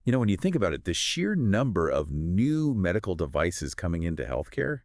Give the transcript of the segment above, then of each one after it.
When you think about it, the sheer number of new medical devices coming into healthcare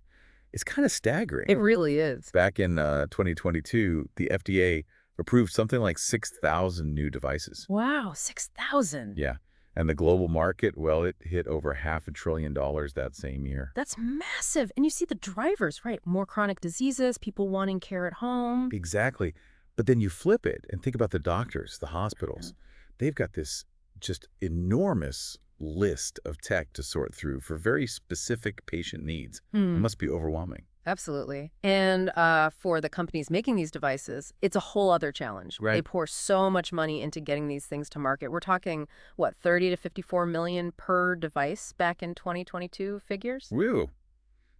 is kind of staggering. It really is. Back in 2022, the FDA approved something like 6,000 new devices. Wow, 6,000. Yeah. And the global market, well, it hit over $500 billion that same year. That's massive. And you see the drivers, right? More chronic diseases, people wanting care at home. Exactly. But then you flip it and think about the doctors, the hospitals. They've got this just enormous list of tech to sort through for very specific patient needs. It must be overwhelming. Absolutely. And for the companies making these devices, it's a whole other challenge. Right. They pour so much money into getting these things to market. We're talking, what, 30 to 54 million per device back in 2022 figures? Woo!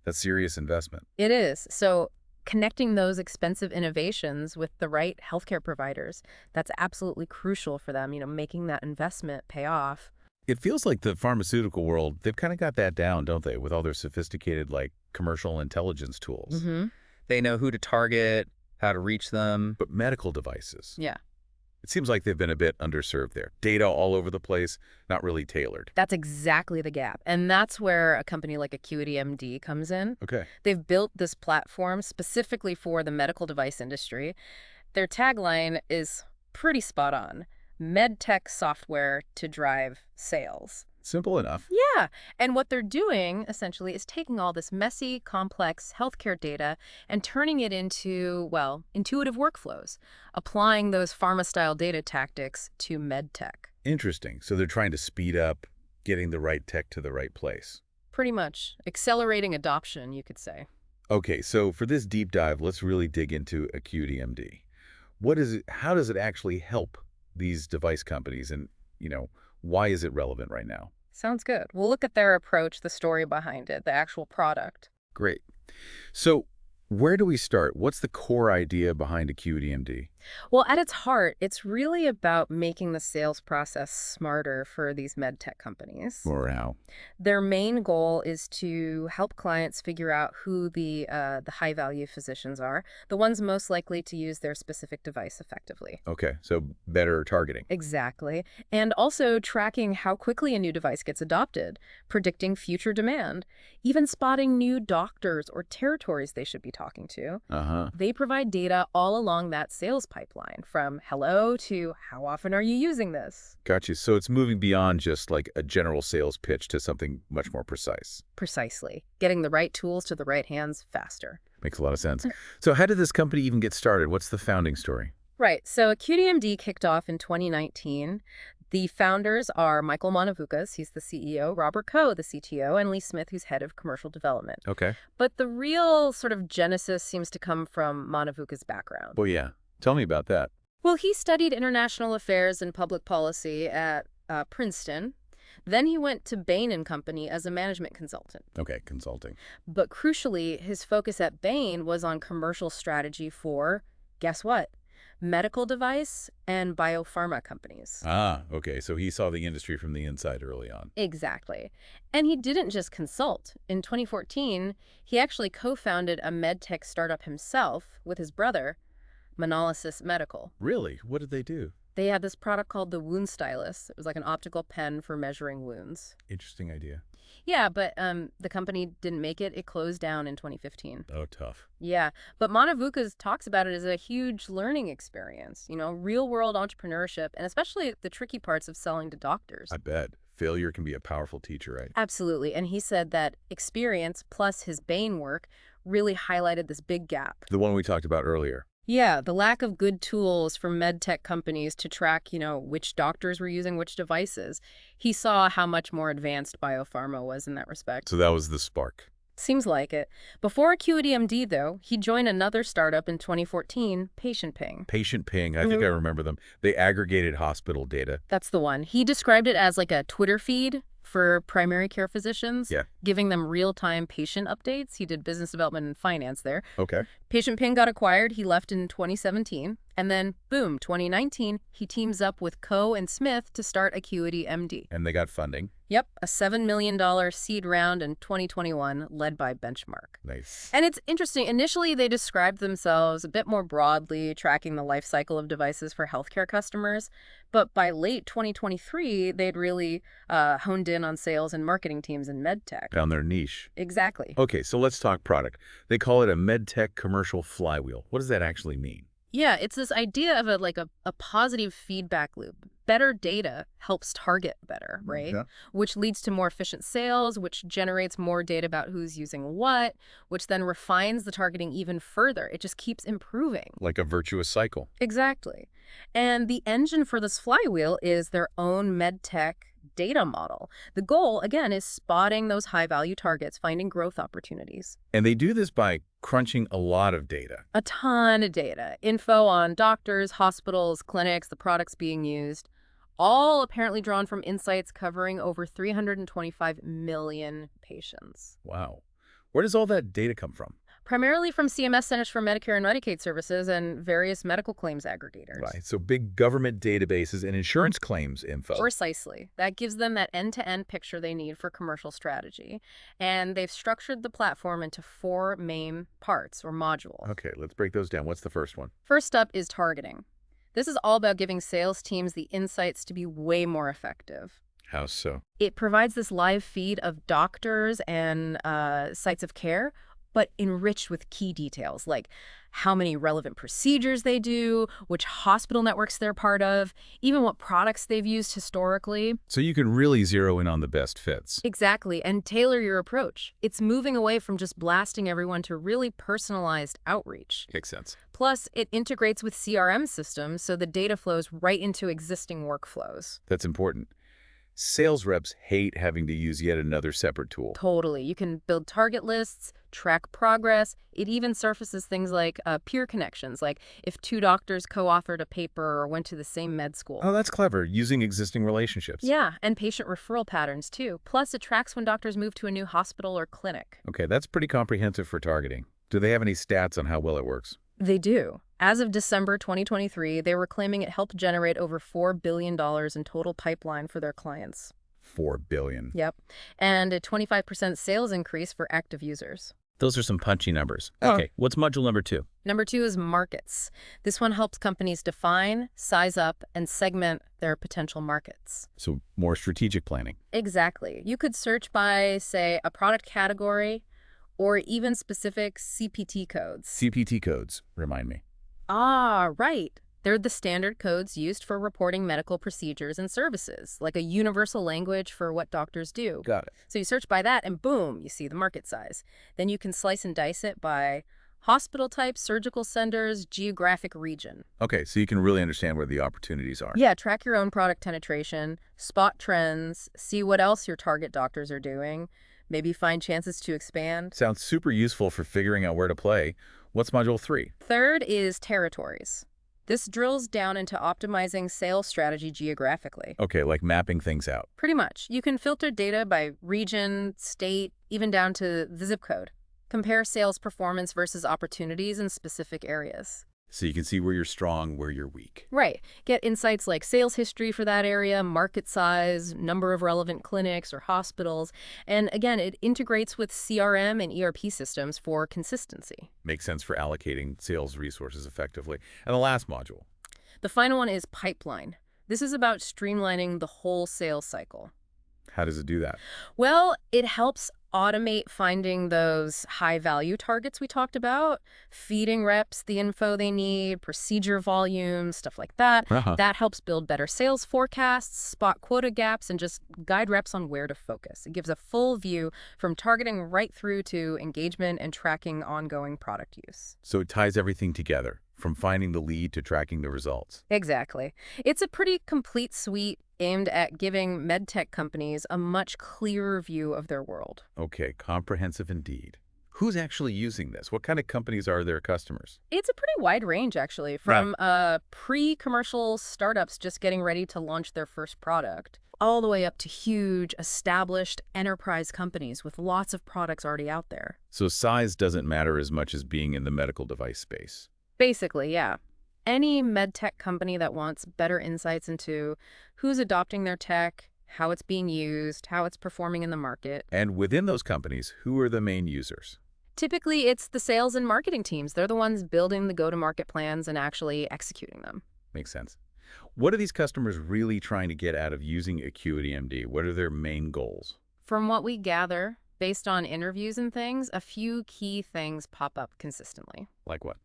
That's serious investment. It is. So connecting those expensive innovations with the right healthcare providers, that's absolutely crucial for them, making that investment pay off. It feels like the pharmaceutical world, they've kind of got that down, don't they, with all their sophisticated, commercial intelligence tools. They know who to target, how to reach them. But medical devices, Yeah. it seems like they've been a bit underserved there. Data all over the place, not really tailored. That's exactly the gap. And that's where a company like AcuityMD comes in. Okay. They've built this platform specifically for the medical device industry. Their tagline is pretty spot on: med tech software to drive sales. Simple enough. Yeah. And what they're doing, essentially, is taking all this messy, complex healthcare data and turning it into, well, intuitive workflows, applying those pharma-style data tactics to med tech. Interesting. So they're trying to speed up getting the right tech to the right place. Pretty much. Accelerating adoption, you could say. Okay, so for this deep dive, let's really dig into AcuityMD. What is it? How does it actually help these device companies, and why is it relevant right now? Sounds good. We'll look at their approach, the story behind it, the actual product. Great. So where do we start? What's the core idea behind AcuityMD? Well, at its heart, it's really about making the sales process smarter for these med tech companies. Or how? Their main goal is to help clients figure out who the high-value physicians are, the ones most likely to use their specific device effectively. Okay, so better targeting. Exactly. And also tracking how quickly a new device gets adopted, predicting future demand, even spotting new doctors or territories they should be talking to. They provide data all along that sales pipeline, from hello to how often are you using this? Got you. So it's moving beyond just like a general sales pitch to something much more precise. Precisely. Getting the right tools to the right hands faster. Makes a lot of sense. So how did this company even get started? What's the founding story? Right. So AcuityMD kicked off in 2019. The founders are Michael Monavukas, he's the CEO, Robert Coe, the CTO, and Lee Smith, who's head of commercial development. Okay. But the real sort of genesis seems to come from Monavukas' background. Well, yeah. Tell me about that. Well, he studied international affairs and public policy at Princeton. Then he went to Bain & Company as a management consultant. Okay, consulting. But crucially, his focus at Bain was on commercial strategy for, guess what? Medical device and biopharma companies. Ah, okay. So he saw the industry from the inside early on. Exactly. And he didn't just consult. In 2014, he actually co-founded a med tech startup himself with his brother, Monolysis Medical. Really? What did they do? They had this product called the Wound Stylus. It was like an optical pen for measuring wounds. Interesting idea. Yeah, but the company didn't make it. It closed down in 2015. Oh, tough. Yeah, but Monavukas talks about it as a huge learning experience, real-world entrepreneurship, and especially the tricky parts of selling to doctors. I bet. Failure can be a powerful teacher, right? Absolutely, and he said that experience plus his Bain work really highlighted this big gap. The one we talked about earlier. Yeah, the lack of good tools for med tech companies to track, which doctors were using which devices. He saw how much more advanced biopharma was in that respect. So that was the spark. Seems like it. Before AcuityMD, though, he joined another startup in 2014, PatientPing. PatientPing, I think I remember them. They aggregated hospital data. That's the one. He described it as like a Twitter feed for primary care physicians, Yeah. giving them real-time patient updates. He did business development and finance there. Okay. Patient Ping got acquired. He left in 2017. And then, boom, 2019, he teams up with Coe and Smith to start AcuityMD. And they got funding. Yep, a $7 million seed round in 2021 led by Benchmark. Nice. And it's interesting. Initially, they described themselves a bit more broadly, tracking the life cycle of devices for healthcare customers. But by late 2023, they'd really honed in on sales and marketing teams in medtech. Found their niche. Exactly. Okay, so let's talk product. They call it a medtech commercial flywheel. What does that actually mean? Yeah, it's this idea of a positive feedback loop. Better data helps target better, right? Yeah. Which leads to more efficient sales, which generates more data about who's using what, which then refines the targeting even further. It just keeps improving. Like a virtuous cycle. Exactly. And the engine for this flywheel is their own medtech data model. The goal, again, is spotting those high-value targets, finding growth opportunities. And they do this by crunching a lot of data. A ton of data. Info on doctors, hospitals, clinics, the products being used, all apparently drawn from insights covering over 325 million patients. Wow. Where does all that data come from? Primarily from CMS Centers for Medicare and Medicaid Services and various medical claims aggregators. Right, so big government databases and insurance claims info. Precisely. That gives them that end-to-end picture they need for commercial strategy. And they've structured the platform into 4 main parts or modules. Okay, let's break those down. What's the first one? First up is targeting. This is all about giving sales teams the insights to be way more effective. How so? It provides this live feed of doctors and sites of care, but enriched with key details like how many relevant procedures they do, which hospital networks they're part of, even what products they've used historically. So you can really zero in on the best fits. Exactly, and tailor your approach. It's moving away from just blasting everyone to really personalized outreach. Makes sense. Plus, it integrates with CRM systems, so the data flows right into existing workflows. That's important. Sales reps hate having to use yet another separate tool. Totally. You can build target lists, track progress. It even surfaces things like peer connections, like if 2 doctors co-authored a paper or went to the same med school. Oh, that's clever, using existing relationships. Yeah, and patient referral patterns, too. Plus, it tracks when doctors move to a new hospital or clinic. Okay, that's pretty comprehensive for targeting. Do they have any stats on how well it works? They do. As of December 2023, they were claiming it helped generate over $4 billion in total pipeline for their clients. $4 billion. Yep. And a 25% sales increase for active users. Those are some punchy numbers. Oh. Okay, what's module number 2? Number 2 is markets. This one helps companies define, size up, and segment their potential markets. So more strategic planning. Exactly. You could search by, say, a product category or even specific CPT codes. CPT codes, remind me. Ah, right. They're the standard codes used for reporting medical procedures and services, like a universal language for what doctors do. Got it. So you search by that and boom, you see the market size. Then you can slice and dice it by hospital type, surgical centers, geographic region. Okay, so you can really understand where the opportunities are. Yeah, track your own product penetration, spot trends, see what else your target doctors are doing, maybe find chances to expand. Sounds super useful for figuring out where to play. What's module 3? Third is territories. This drills down into optimizing sales strategy geographically. Okay, like mapping things out. Pretty much. You can filter data by region, state, even down to the zip code. Compare sales performance versus opportunities in specific areas. So you can see where you're strong, where you're weak. Right. Get insights like sales history for that area, market size, number of relevant clinics or hospitals. And again, it integrates with CRM and ERP systems for consistency. Makes sense for allocating sales resources effectively. And the last module. The final one is pipeline. This is about streamlining the whole sales cycle. How does it do that? Well, it helps automate finding those high-value targets we talked about, feeding reps the info they need, procedure volume, stuff like that. That helps build better sales forecasts, spot quota gaps, and just guide reps on where to focus. It gives a full view from targeting right through to engagement and tracking ongoing product use. So it ties everything together, from finding the lead to tracking the results. Exactly. It's a pretty complete suite aimed at giving medtech companies a much clearer view of their world. Okay, comprehensive indeed. Who's actually using this? What kind of companies are their customers? It's a pretty wide range, actually, from pre-commercial startups just getting ready to launch their first product. all the way up to huge, established enterprise companies with lots of products already out there. So size doesn't matter as much as being in the medical device space. Basically, yeah. Any med tech company that wants better insights into who's adopting their tech, how it's being used, how it's performing in the market. And within those companies, who are the main users? Typically, it's the sales and marketing teams. They're the ones building the go-to-market plans and actually executing them. Makes sense. What are these customers really trying to get out of using AcuityMD? What are their main goals? From what we gather, based on interviews and things, a few key things pop up consistently. Like what?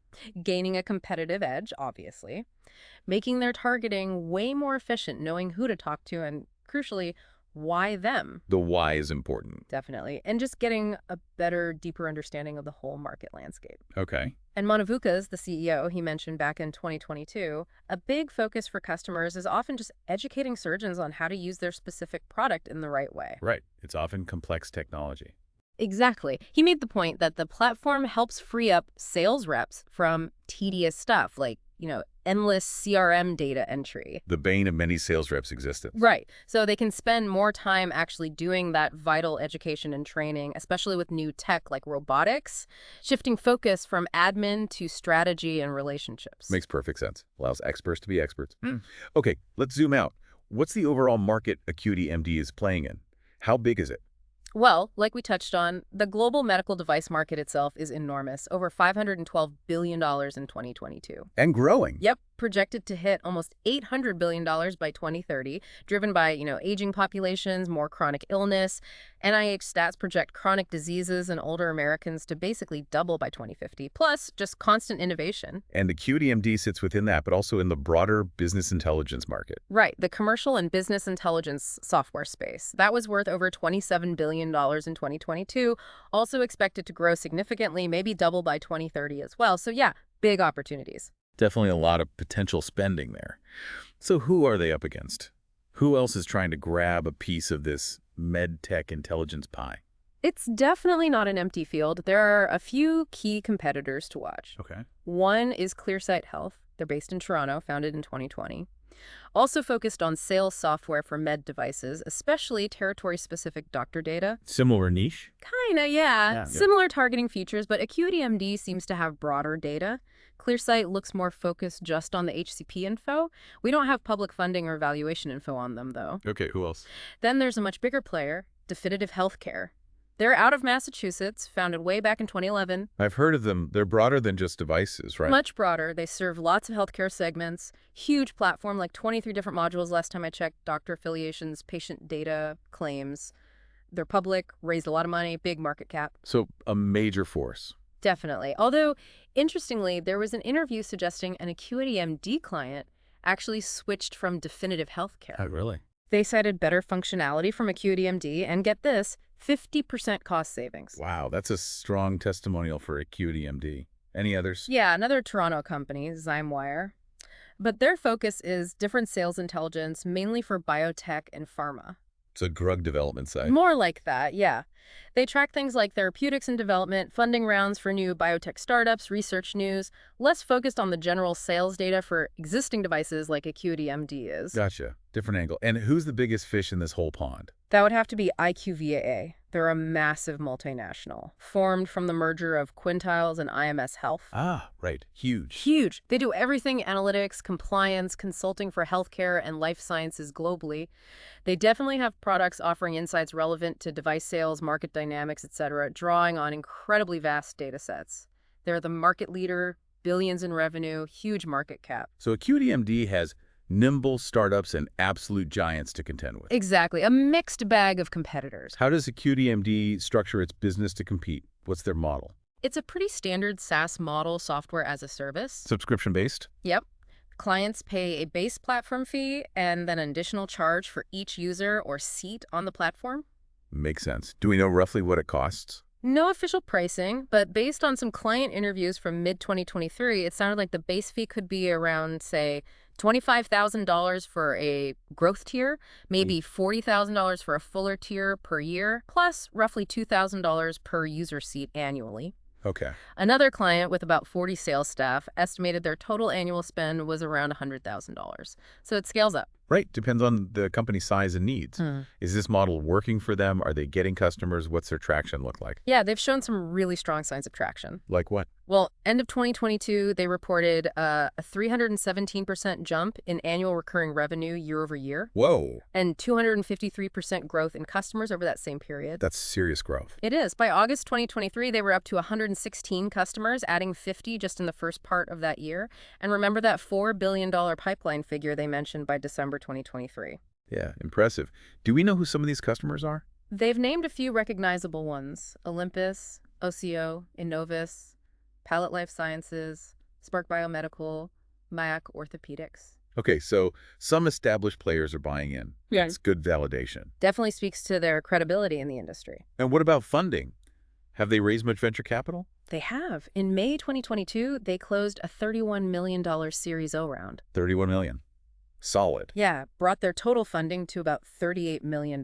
Gaining a competitive edge, obviously. Making their targeting way more efficient, knowing who to talk to, and crucially, why them. The why is important. Definitely. And just getting a better, deeper understanding of the whole market landscape. Okay. And Manavukas, the CEO, he mentioned back in 2022, a big focus for customers is often just educating surgeons on how to use their specific product in the right way. Right. It's often complex technology. Exactly. He made the point that the platform helps free up sales reps from tedious stuff like, endless CRM data entry. The bane of many sales reps' existence. Right. So they can spend more time actually doing that vital education and training, especially with new tech like robotics, shifting focus from admin to strategy and relationships. Makes perfect sense. Allows experts to be experts. Okay, let's zoom out. What's the overall market AcuityMD is playing in? How big is it? Well, like we touched on, the global medical device market itself is enormous, over $512 billion in 2022. And growing. Yep, projected to hit almost $800 billion by 2030, driven by, aging populations, more chronic illness. NIH stats project chronic diseases in older Americans to basically double by 2050, plus just constant innovation. And AcuityMD sits within that, but also in the broader business intelligence market. Right, the commercial and business intelligence software space. That was worth over $27 billion in 2022, also expected to grow significantly, maybe double by 2030 as well. So yeah, big opportunities. Definitely a lot of potential spending there. So who are they up against? Who else is trying to grab a piece of this med tech intelligence pie? It's definitely not an empty field. There are a few key competitors to watch. Okay. One is Clearsight Health. They're based in Toronto, founded in 2020. Also focused on sales software for med devices, especially territory-specific doctor data. Similar niche? Kinda, yeah. Similar targeting features, but AcuityMD seems to have broader data. Clearsight looks more focused just on the HCP info. We don't have public funding or valuation info on them, though. Okay, who else? Then there's a much bigger player, Definitive Healthcare. They're out of Massachusetts, founded way back in 2011. I've heard of them. They're broader than just devices, right? Much broader. They serve lots of healthcare segments. Huge platform, like 23 different modules last time I checked. Doctor affiliations, patient data, claims. They're public, raised a lot of money, big market cap. So a major force. Definitely. Although, interestingly, there was an interview suggesting an AcuityMD client actually switched from Definitive Healthcare. Oh, really? They cited better functionality from AcuityMD and, get this, 50% cost savings. Wow, that's a strong testimonial for AcuityMD. Any others? Yeah, another Toronto company, Zymewire. But their focus is different sales intelligence, mainly for biotech and pharma. It's a drug development side. More like that, yeah. They track things like therapeutics and development, funding rounds for new biotech startups, research news, less focused on the general sales data for existing devices like AcuityMD is. Gotcha. Different angle. And who's the biggest fish in this whole pond? That would have to be IQVIA. They're a massive multinational, formed from the merger of Quintiles and IMS Health. Ah, right. Huge. Huge. They do everything analytics, compliance, consulting for healthcare and life sciences globally. They definitely have products offering insights relevant to device sales, market dynamics, etc., drawing on incredibly vast data sets. They're the market leader, billions in revenue, huge market cap. So AcuityMD has nimble startups and absolute giants to contend with. Exactly. A mixed bag of competitors. How does AcuityMD structure its business to compete? What's their model? It's a pretty standard SaaS model, software as a service. Subscription-based? Yep. Clients pay a base platform fee and then an additional charge for each user or seat on the platform. Makes sense. Do we know roughly what it costs? No official pricing, but based on some client interviews from mid-2023, it sounded like the base fee could be around, say, $25,000 for a growth tier, maybe $40,000 for a fuller tier per year, plus roughly $2,000 per user seat annually. Okay. Another client with about 40 sales staff estimated their total annual spend was around $100,000. So it scales up. Right. Depends on the company's size and needs. Is this model working for them? Are they getting customers? What's their traction look like? Yeah, they've shown some really strong signs of traction. Like what? Well, end of 2022, they reported a 317% jump in annual recurring revenue year over year. Whoa. And 253% growth in customers over that same period. That's serious growth. It is. By August 2023, they were up to 116 customers, adding 50 just in the first part of that year. And remember that $4 billion pipeline figure they mentioned by December 2023. Yeah, impressive. Do we know who some of these customers are? They've named a few recognizable ones: Olympus, OCO, Innovis, Palette Life Sciences, Spark Biomedical, Mayak Orthopedics. Okay, so some established players are buying in. Yeah. It's good validation. Definitely speaks to their credibility in the industry. And what about funding? Have they raised much venture capital? They have. In May 2022, they closed a $31 million Series O round. $31 million. Solid. Yeah, brought their total funding to about $38 million.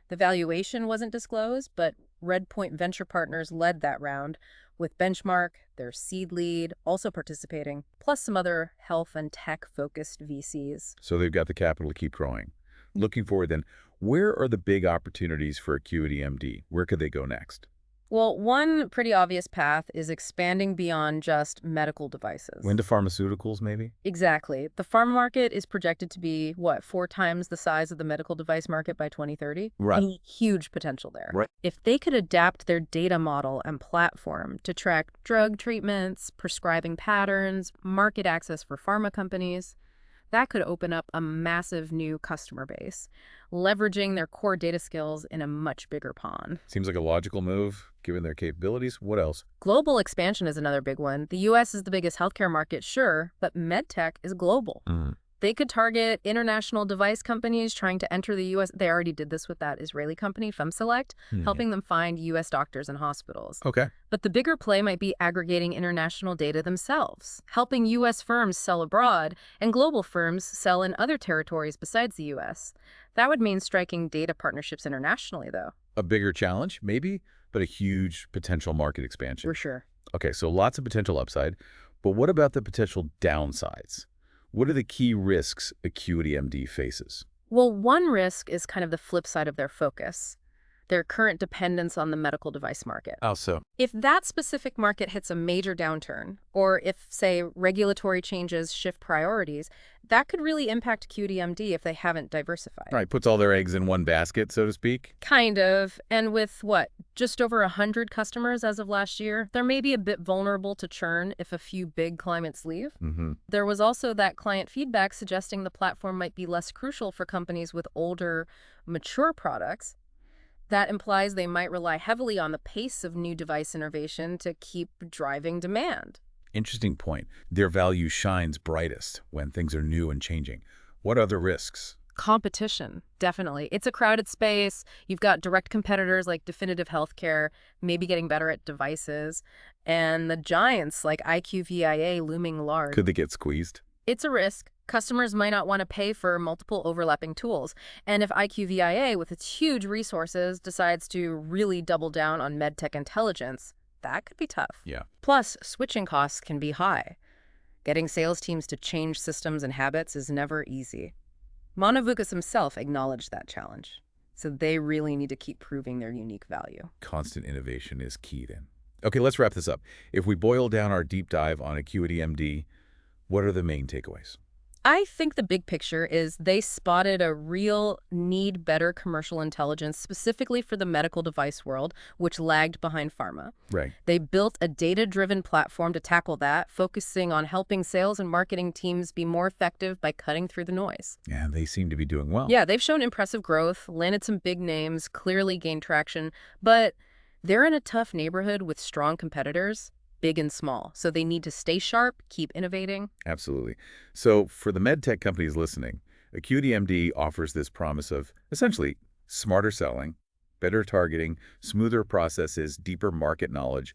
The valuation wasn't disclosed, but Redpoint Venture Partners led that round, with Benchmark, their seed lead, also participating, plus some other health and tech-focused VCs. So they've got the capital to keep growing. Looking forward then, where are the big opportunities for AcuityMD? Where could they go next? Well, one pretty obvious path is expanding beyond just medical devices. Into pharmaceuticals, maybe? Exactly. The pharma market is projected to be, 4 times the size of the medical device market by 2030? Right. Huge potential there. Right. If they could adapt their data model and platform to track drug treatments, prescribing patterns, market access for pharma companies, that could open up a massive new customer base, leveraging their core data skills in a much bigger pond. Seems like a logical move, given their capabilities. What else? Global expansion is another big one. The U.S. is the biggest healthcare market, sure, but medtech is global. They could target international device companies trying to enter the U.S. They already did this with that Israeli company, FemSelect, helping them find U.S. doctors and hospitals. Okay. But the bigger play might be aggregating international data themselves, helping U.S. firms sell abroad and global firms sell in other territories besides the U.S. That would mean striking data partnerships internationally, though. A bigger challenge, maybe, but a huge potential market expansion. For sure. Okay, so lots of potential upside, but what about the potential downsides? What are the key risks AcuityMD faces? Well, one risk is kind of the flip side of their focus, their current dependence on the medical device market. How so? If that specific market hits a major downturn, or if, say, regulatory changes shift priorities, that could really impact AcuityMD if they haven't diversified. Right, puts all their eggs in one basket, so to speak? Kind of. And with, just over 100 customers as of last year, they're maybe a bit vulnerable to churn if a few big clients leave. There was also that client feedback suggesting the platform might be less crucial for companies with older, mature products. That implies they might rely heavily on the pace of new device innovation to keep driving demand. Interesting point. Their value shines brightest when things are new and changing. What other risks? Competition, definitely. It's a crowded space. You've got direct competitors like Definitive Healthcare, maybe getting better at devices, and the giants like IQVIA looming large. Could they get squeezed? It's a risk. Customers might not want to pay for multiple overlapping tools. And if IQVIA, with its huge resources, decides to really double down on medtech intelligence, that could be tough. Yeah. Plus, switching costs can be high. Getting sales teams to change systems and habits is never easy. Monavukas himself acknowledged that challenge. So they really need to keep proving their unique value. Constant innovation is key then. Okay, let's wrap this up. If we boil down our deep dive on AcuityMD, what are the main takeaways? I think the big picture is they spotted a real need better commercial intelligence specifically for the medical device world, which lagged behind pharma. Right. They built a data-driven platform to tackle that, focusing on helping sales and marketing teams be more effective by cutting through the noise. And they seem to be doing well. Yeah, they've shown impressive growth, landed some big names, clearly gained traction, but they're in a tough neighborhood with strong competitors, big and small. So they need to stay sharp, keep innovating. Absolutely. So for the med tech companies listening, AcuityMD offers this promise of essentially smarter selling, better targeting, smoother processes, deeper market knowledge,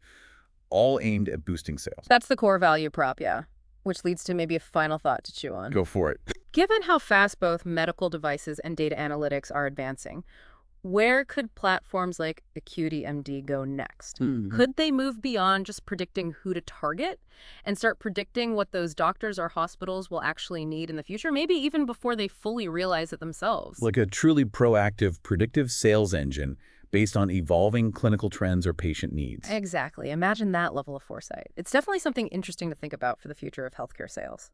all aimed at boosting sales. That's the core value prop, yeah. Which leads to maybe a final thought to chew on. Go for it. Given how fast both medical devices and data analytics are advancing, Where could platforms like AcuityMD go next? Could they move beyond just predicting who to target and start predicting what those doctors or hospitals will actually need in the future, maybe even before they fully realize it themselves? Like a truly proactive, predictive sales engine based on evolving clinical trends or patient needs. Exactly. Imagine that level of foresight. It's definitely something interesting to think about for the future of healthcare sales.